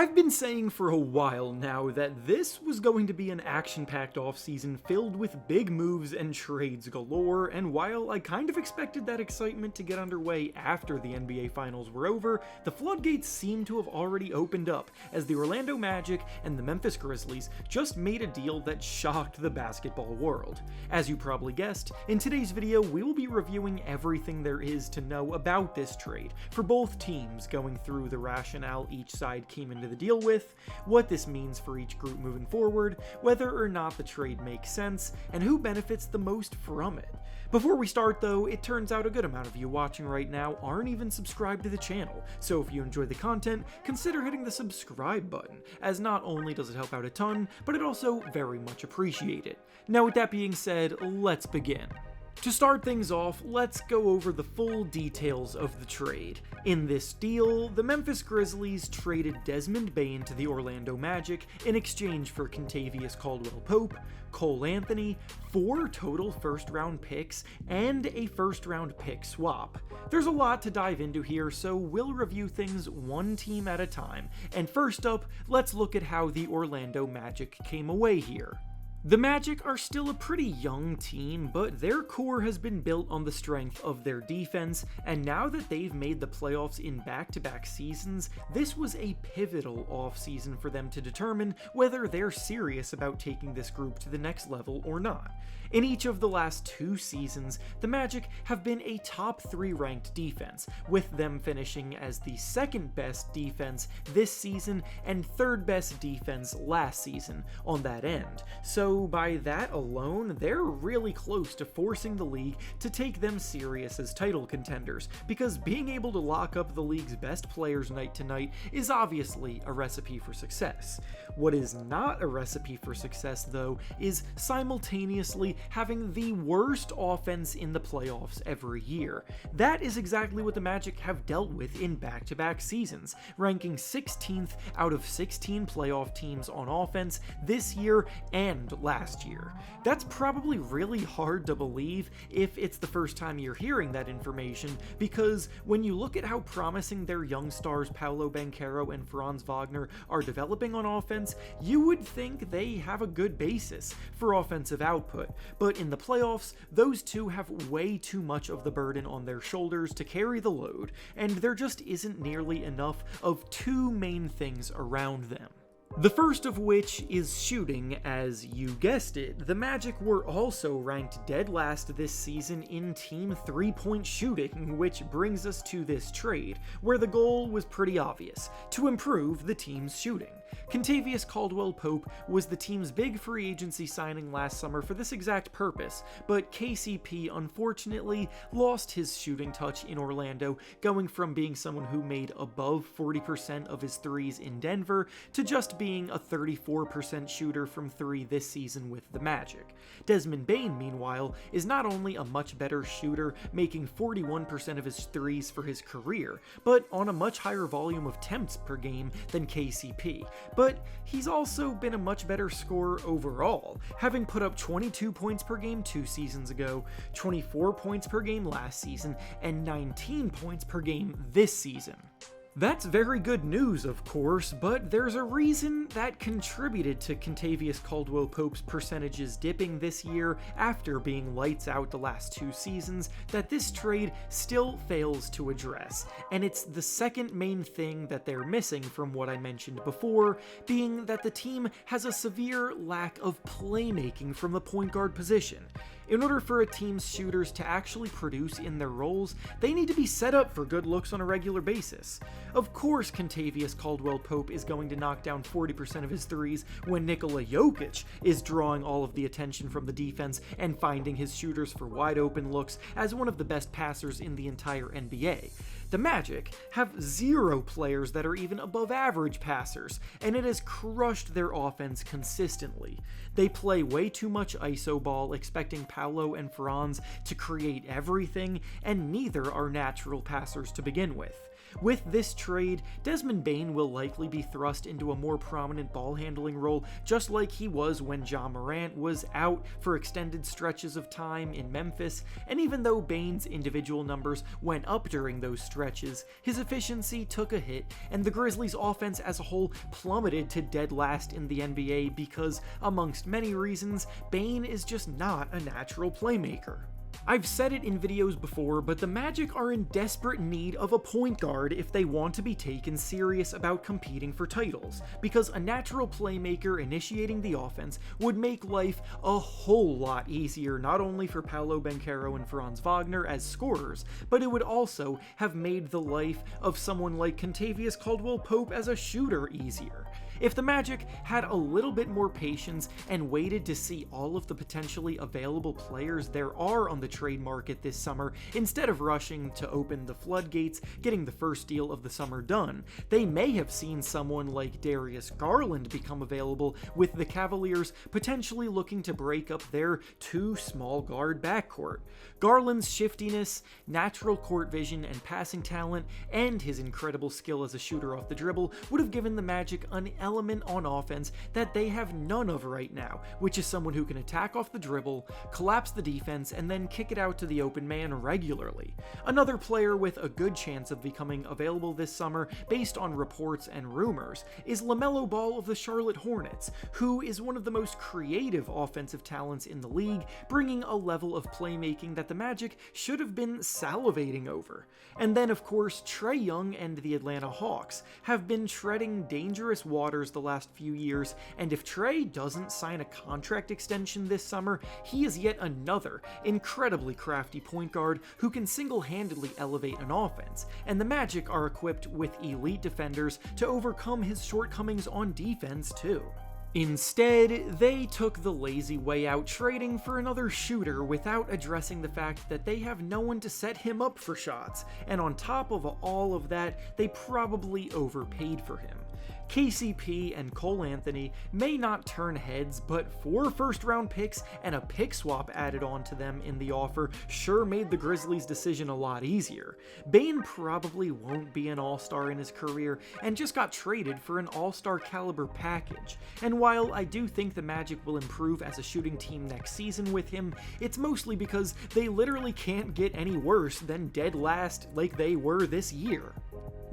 I've been saying for a while now that this was going to be an action-packed offseason filled with big moves and trades galore, and while I kind of expected that excitement to get underway after the NBA Finals were over, the floodgates seem to have already opened up as the Orlando Magic and the Memphis Grizzlies just made a deal that shocked the basketball world. As you probably guessed, in today's video we will be reviewing everything there is to know about this trade for both teams, going through the rationale each side came into the deal with, what this means for each group moving forward, whether or not the trade makes sense, and who benefits the most from it. Before we start though, it turns out a good amount of you watching right now aren't even subscribed to the channel, so if you enjoy the content, consider hitting the subscribe button, as not only does it help out a ton, but it also very much appreciate it. Now with that being said, let's begin. To start things off, let's go over the full details of the trade. In this deal, the Memphis Grizzlies traded Desmond Bane to the Orlando Magic in exchange for Kentavious Caldwell-Pope, Cole Anthony, 4 total first-round picks, and a first-round pick swap. There's a lot to dive into here, so we'll review things one team at a time. And first up, let's look at how the Orlando Magic came away here. The Magic are still a pretty young team, but their core has been built on the strength of their defense, and now that they've made the playoffs in back-to-back seasons, this was a pivotal offseason for them to determine whether they're serious about taking this group to the next level or not. In each of the last 2 seasons, the Magic have been a top 3 ranked defense, with them finishing as the 2nd best defense this season and 3rd best defense last season on that end. So by that alone, they're really close to forcing the league to take them serious as title contenders, because being able to lock up the league's best players night to night is obviously a recipe for success. What is not a recipe for success though is simultaneously having the worst offense in the playoffs every year. That is exactly what the Magic have dealt with in back-to-back seasons, ranking 16th out of 16 playoff teams on offense this year and last year. That's probably really hard to believe if it's the first time you're hearing that information, because when you look at how promising their young stars Paolo Banchero and Franz Wagner are developing on offense, you would think they have a good basis for offensive output. But in the playoffs, those two have way too much of the burden on their shoulders to carry the load, and there just isn't nearly enough of 2 main things around them. The first of which is shooting. As you guessed it, the Magic were also ranked dead last this season in team 3-point shooting, which brings us to this trade, where the goal was pretty obvious: to improve the team's shooting. Kentavious Caldwell-Pope was the team's big free agency signing last summer for this exact purpose, but KCP unfortunately lost his shooting touch in Orlando, going from being someone who made above 40% of his threes in Denver to just being a 34% shooter from 3 this season with the Magic. Desmond Bane, meanwhile, is not only a much better shooter, making 41% of his threes for his career, but on a much higher volume of attempts per game than KCP. But he's also been a much better scorer overall, having put up 22 points per game 2 seasons ago, 24 points per game last season, and 19 points per game this season. That's very good news, of course, but there's a reason that contributed to Kentavious Caldwell-Pope's percentages dipping this year after being lights out the last 2 seasons that this trade still fails to address, and it's the second main thing that they're missing from what I mentioned before, being that the team has a severe lack of playmaking from the point guard position. In order for a team's shooters to actually produce in their roles, they need to be set up for good looks on a regular basis. Of course, Kentavious Caldwell-Pope is going to knock down 40% of his threes when Nikola Jokic is drawing all of the attention from the defense and finding his shooters for wide open looks as one of the best passers in the entire NBA. The Magic have 0 players that are even above average passers, and it has crushed their offense consistently. They play way too much iso ball, expecting Paolo and Franz to create everything, and neither are natural passers to begin with. With this trade, Desmond Bane will likely be thrust into a more prominent ball handling role, just like he was when Ja Morant was out for extended stretches of time in Memphis, and even though Bane's individual numbers went up during those stretches, his efficiency took a hit, and the Grizzlies' offense as a whole plummeted to dead last in the NBA because, amongst many reasons, Bane is just not a natural playmaker. I've said it in videos before, but the Magic are in desperate need of a point guard if they want to be taken serious about competing for titles, because a natural playmaker initiating the offense would make life a whole lot easier not only for Paolo Banchero and Franz Wagner as scorers, but it would also have made the life of someone like Kentavious Caldwell-Pope as a shooter easier. If the Magic had a little bit more patience and waited to see all of the potentially available players there are on the trade market this summer, instead of rushing to open the floodgates, getting the first deal of the summer done, they may have seen someone like Darius Garland become available, with the Cavaliers potentially looking to break up their too small guard backcourt. Garland's shiftiness, natural court vision, and passing talent, and his incredible skill as a shooter off the dribble would have given the Magic an element on offense that they have none of right now, which is someone who can attack off the dribble, collapse the defense, and then kick it out to the open man regularly. Another player with a good chance of becoming available this summer, based on reports and rumors, is LaMelo Ball of the Charlotte Hornets, who is one of the most creative offensive talents in the league, bringing a level of playmaking that the Magic should have been salivating over. And then, of course, Trae Young and the Atlanta Hawks have been treading dangerous waters the last few years, and if Trae doesn't sign a contract extension this summer, he is yet another incredibly crafty point guard who can single-handedly elevate an offense, and the Magic are equipped with elite defenders to overcome his shortcomings on defense too. Instead, they took the lazy way out, trading for another shooter without addressing the fact that they have no one to set him up for shots, and on top of all of that, they probably overpaid for him. KCP and Cole Anthony may not turn heads, but 4 first-round picks and a pick swap added on to them in the offer sure made the Grizzlies' decision a lot easier. Bane probably won't be an all-star in his career and just got traded for an all-star caliber package, and while I do think the Magic will improve as a shooting team next season with him, it's mostly because they literally can't get any worse than dead last like they were this year.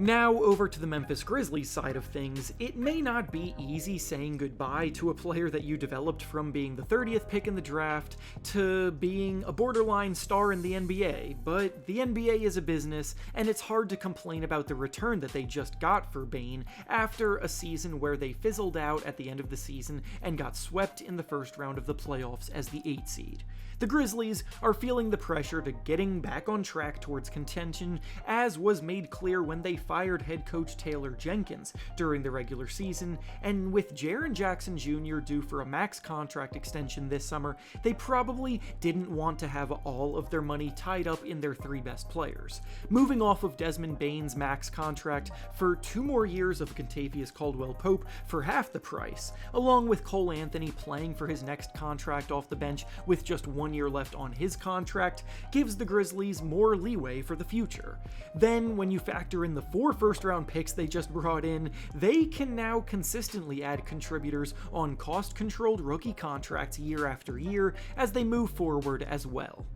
Now over to the Memphis Grizzlies side of things, it may not be easy saying goodbye to a player that you developed from being the 30th pick in the draft to being a borderline star in the NBA, but the NBA is a business, and it's hard to complain about the return that they just got for Bane after a season where they fizzled out at the end of the season and got swept in the first round of the playoffs as the 8 seed. The Grizzlies are feeling the pressure to getting back on track towards contention, as was made clear when they fired head coach Taylor Jenkins during the regular season, and with Jaren Jackson Jr. due for a max contract extension this summer, they probably didn't want to have all of their money tied up in their 3 best players. Moving off of Desmond Bane's max contract for 2 more years of Kentavious Caldwell-Pope for half the price, along with Cole Anthony playing for his next contract off the bench with just 1 year left on his contract, gives the Grizzlies more leeway for the future. Then, when you factor in the 4 first-round picks they just brought in, they can now consistently add contributors on cost-controlled rookie contracts year after year as they move forward as well.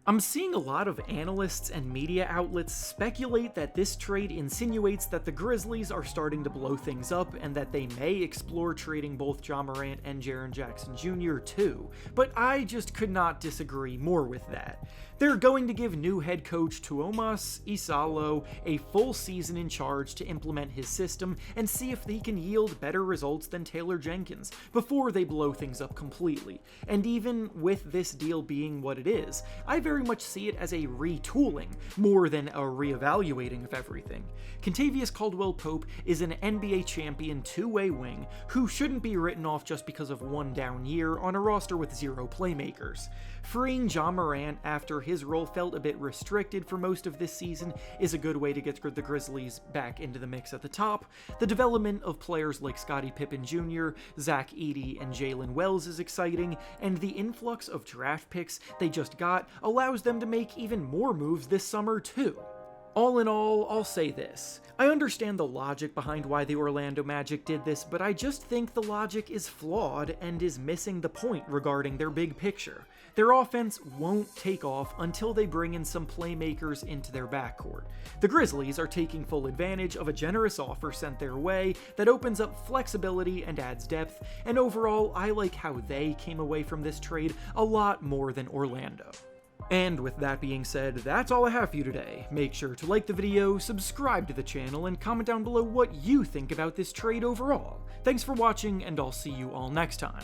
I'm seeing a lot of analysts and media outlets speculate that this trade insinuates that the Grizzlies are starting to blow things up and that they may explore trading both Ja Morant and Jaren Jackson Jr. too, but I just could not disagree more with that. They're going to give new head coach Tuomas Isalo a full season in charge to implement his system and see if they can yield better results than Taylor Jenkins before they blow things up completely. And even with this deal being what it is, I very much see it as a retooling more than a reevaluating of everything. Kentavious Caldwell-Pope is an NBA champion 2-way wing who shouldn't be written off just because of one down year on a roster with 0 playmakers. Freeing Ja Morant after his role felt a bit restricted for most of this season is a good way to get the Grizzlies back into the mix at the top. The development of players like Scottie Pippen Jr., Zach Edey, and Jalen Wells is exciting, and the influx of draft picks they just got allows them to make even more moves this summer too. All in all, I'll say this. I understand the logic behind why the Orlando Magic did this, but I just think the logic is flawed and is missing the point regarding their big picture. Their offense won't take off until they bring in some playmakers into their backcourt. The Grizzlies are taking full advantage of a generous offer sent their way that opens up flexibility and adds depth, and overall, I like how they came away from this trade a lot more than Orlando. And with that being said, that's all I have for you today. Make sure to like the video, subscribe to the channel, and comment down below what you think about this trade overall. Thanks for watching, and I'll see you all next time.